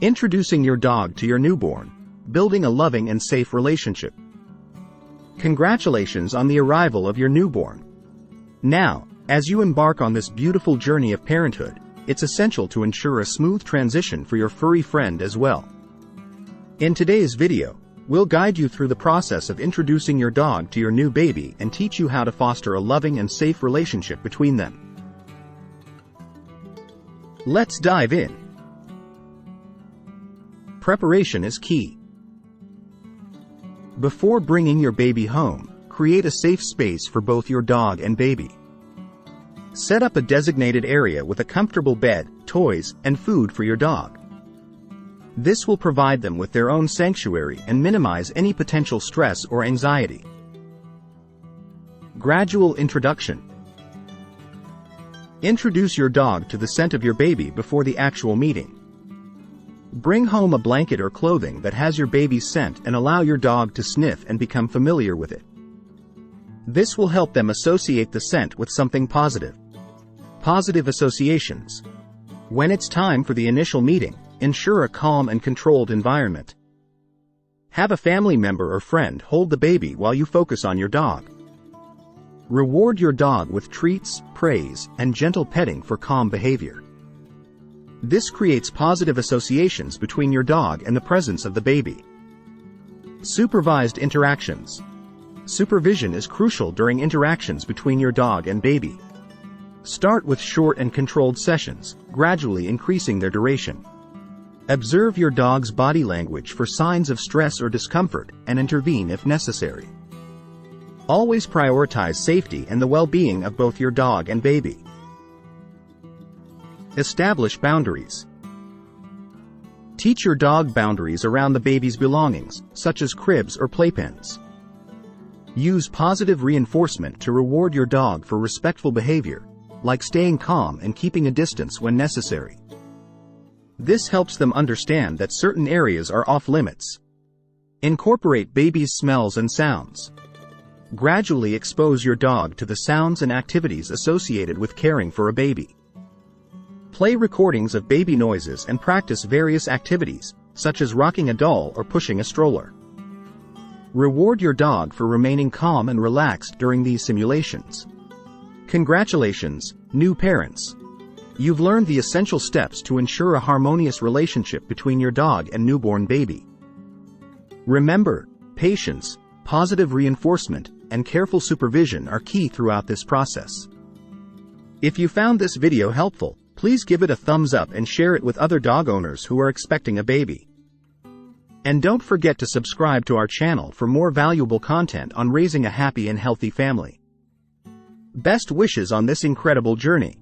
Introducing your dog to your newborn, building a loving and safe relationship. Congratulations on the arrival of your newborn. Now, as you embark on this beautiful journey of parenthood, it's essential to ensure a smooth transition for your furry friend as well. In today's video, we'll guide you through the process of introducing your dog to your new baby and teach you how to foster a loving and safe relationship between them. Let's dive in. Preparation is key. Before bringing your baby home, create a safe space for both your dog and baby. Set up a designated area with a comfortable bed, toys, and food for your dog. This will provide them with their own sanctuary and minimize any potential stress or anxiety. Gradual introduction. Introduce your dog to the scent of your baby before the actual meeting. Bring home a blanket or clothing that has your baby's scent and allow your dog to sniff and become familiar with it. This will help them associate the scent with something positive. Positive associations. When it's time for the initial meeting, ensure a calm and controlled environment. Have a family member or friend hold the baby while you focus on your dog. Reward your dog with treats, praise, and gentle petting for calm behavior. This creates positive associations between your dog and the presence of the baby. Supervised interactions. Supervision is crucial during interactions between your dog and baby. Start with short and controlled sessions, gradually increasing their duration. Observe your dog's body language for signs of stress or discomfort and intervene if necessary. Always prioritize safety and the well-being of both your dog and baby. Establish boundaries. Teach your dog boundaries around the baby's belongings, such as cribs or playpens. Use positive reinforcement to reward your dog for respectful behavior, like staying calm and keeping a distance when necessary. This helps them understand that certain areas are off-limits. Incorporate baby's smells and sounds. Gradually expose your dog to the sounds and activities associated with caring for a baby. Play recordings of baby noises and practice various activities, such as rocking a doll or pushing a stroller. Reward your dog for remaining calm and relaxed during these simulations. Congratulations, new parents! You've learned the essential steps to ensure a harmonious relationship between your dog and newborn baby. Remember, patience, positive reinforcement, and careful supervision are key throughout this process. If you found this video helpful, please give it a thumbs up and share it with other dog owners who are expecting a baby. And don't forget to subscribe to our channel for more valuable content on raising a happy and healthy family. Best wishes on this incredible journey.